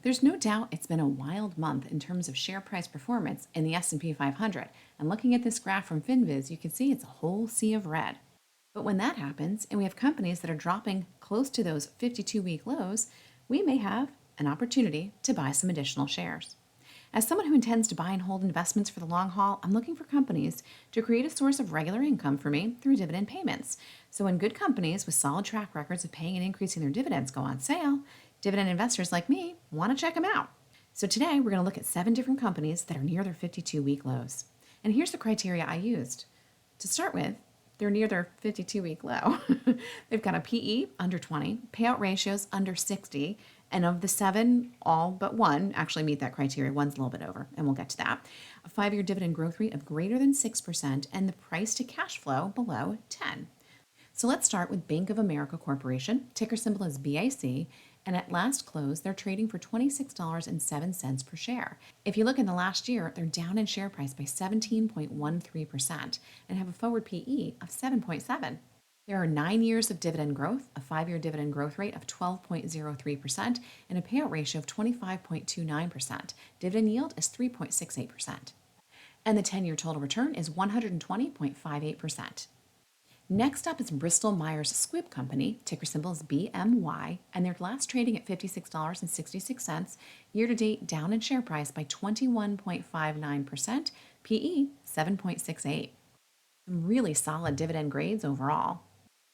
There's no doubt it's been a wild month in terms of share price performance in the S&P 500. And looking at this graph from FinViz, you can see it's a whole sea of red. But when that happens and we have companies that are dropping close to those 52-week lows, we may have an opportunity to buy some additional shares. As someone who intends to buy and hold investments for the long haul, I'm looking for companies to create a source of regular income for me through dividend payments. So when good companies with solid track records of paying and increasing their dividends go on sale, dividend investors like me want to check them out. So today we're going to look at 7 different companies that are near their 52-week lows. And here's the criteria I used. To start with, they're near their 52-week low. They've got a PE under 20, payout ratios under 60, and of the 7, all but one actually meet that criteria. One's a little bit over, and we'll get to that. A 5-year dividend growth rate of greater than 6%, and the price to cash flow below 10. So let's start with Bank of America Corporation. Ticker symbol is BAC, and at last close, they're trading for $26.07 per share. If you look in the last year, they're down in share price by 17.13% and have a forward PE of 7.7. There are 9 years of dividend growth, a 5-year dividend growth rate of 12.03%, and a payout ratio of 25.29%. Dividend yield is 3.68%. And the 10-year total return is 120.58%. Next up is Bristol Myers Squibb Company, ticker symbol is BMY, and they're last trading at $56.66, year-to-date down in share price by 21.59%, PE 7.68. Some really solid dividend grades overall.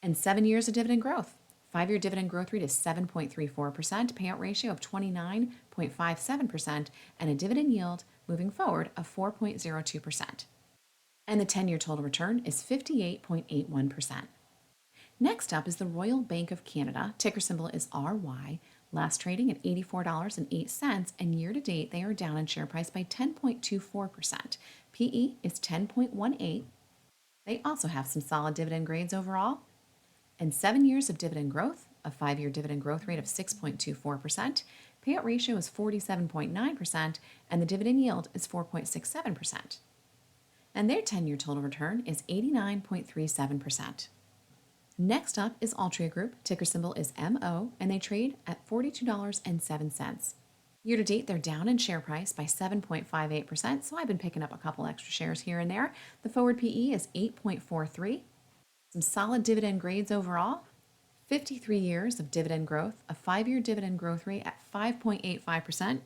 And 7 years of dividend growth. 5-year dividend growth rate is 7.34%, payout ratio of 29.57%, and a dividend yield moving forward of 4.02%. And the 10-year total return is 58.81%. Next up is the Royal Bank of Canada, ticker symbol is RY, last trading at $84.08, and year-to-date they are down in share price by 10.24%. PE is 10.18. They also have some solid dividend grades overall. And 7 years of dividend growth, a 5-year dividend growth rate of 6.24%, payout ratio is 47.9%, and the dividend yield is 4.67%. And their 10-year total return is 89.37%. Next up is Altria Group, ticker symbol is MO, and they trade at $42.07. Year to date, they're down in share price by 7.58%, so I've been picking up a couple extra shares here and there. The forward PE is 8.43. Some solid dividend grades overall. 53 years of dividend growth, a 5-year dividend growth rate at 5.85%,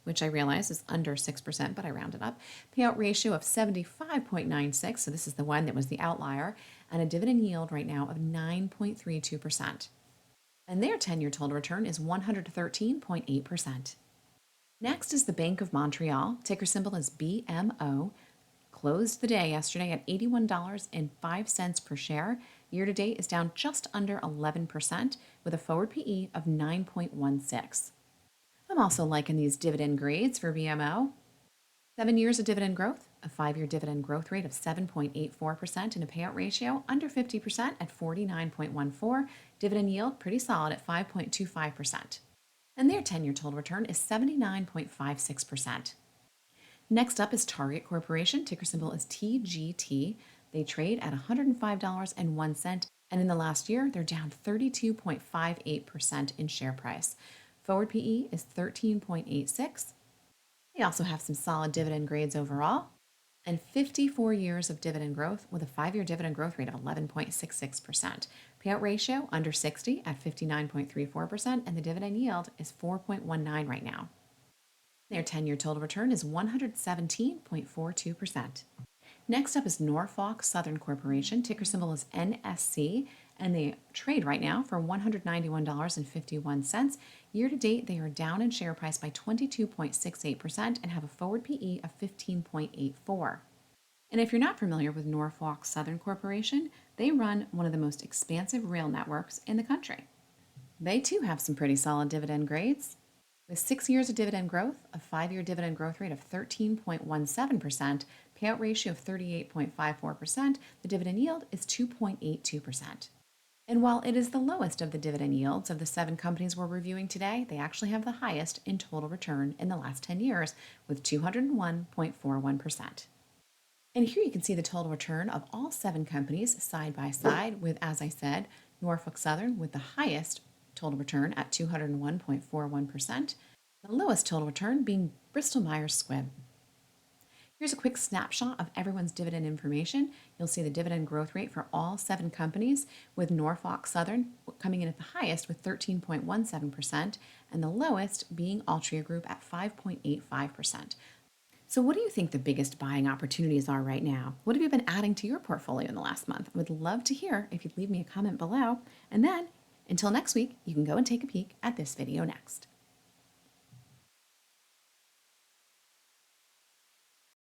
which I realize is under 6%, but I rounded up. Payout ratio of 75.96, so this is the one that was the outlier, and a dividend yield right now of 9.32%. And their 10-year total return is 113.8%. Next is the Bank of Montreal, ticker symbol is BMO, closed the day yesterday at $81.05 per share. Year to date is down just under 11% with a forward PE of 9.16. I'm also liking these dividend grades for BMO. 7 years of dividend growth, a 5-year dividend growth rate of 7.84%, and a payout ratio under 50% at 49.14. Dividend yield pretty solid at 5.25%. And their 10-year total return is 79.56%. Next up is Target Corporation, ticker symbol is TGT. They trade at $105.01, and in the last year, they're down 32.58% in share price. Forward PE is 13.86. They also have some solid dividend grades overall, and 54 years of dividend growth with a 5-year dividend growth rate of 11.66%. Payout ratio under 60 at 59.34%, and the dividend yield is 4.19 right now. Their 10-year total return is 117.42%. Next up is Norfolk Southern Corporation, ticker symbol is NSC, and they trade right now for $191.51. Year to date, they are down in share price by 22.68% and have a forward PE of 15.84. And if you're not familiar with Norfolk Southern Corporation, they run one of the most expansive rail networks in the country. They too have some pretty solid dividend grades. With 6 years of dividend growth, a 5-year dividend growth rate of 13.17%, payout ratio of 38.54%, the dividend yield is 2.82%. And while it is the lowest of the dividend yields of the 7 companies we're reviewing today, they actually have the highest in total return in the last 10 years with 201.41%. And here you can see the total return of all 7 companies side by side with, as I said, Norfolk Southern with the highest total return at 201.41%. The lowest total return being Bristol Myers Squibb. Here's a quick snapshot of everyone's dividend information. You'll see the dividend growth rate for all 7 companies, with Norfolk Southern coming in at the highest with 13.17%, and the lowest being Altria Group at 5.85%. So, what do you think the biggest buying opportunities are right now? What have you been adding to your portfolio in the last month? I would love to hear if you'd leave me a comment below. And then, until next week, you can go and take a peek at this video next.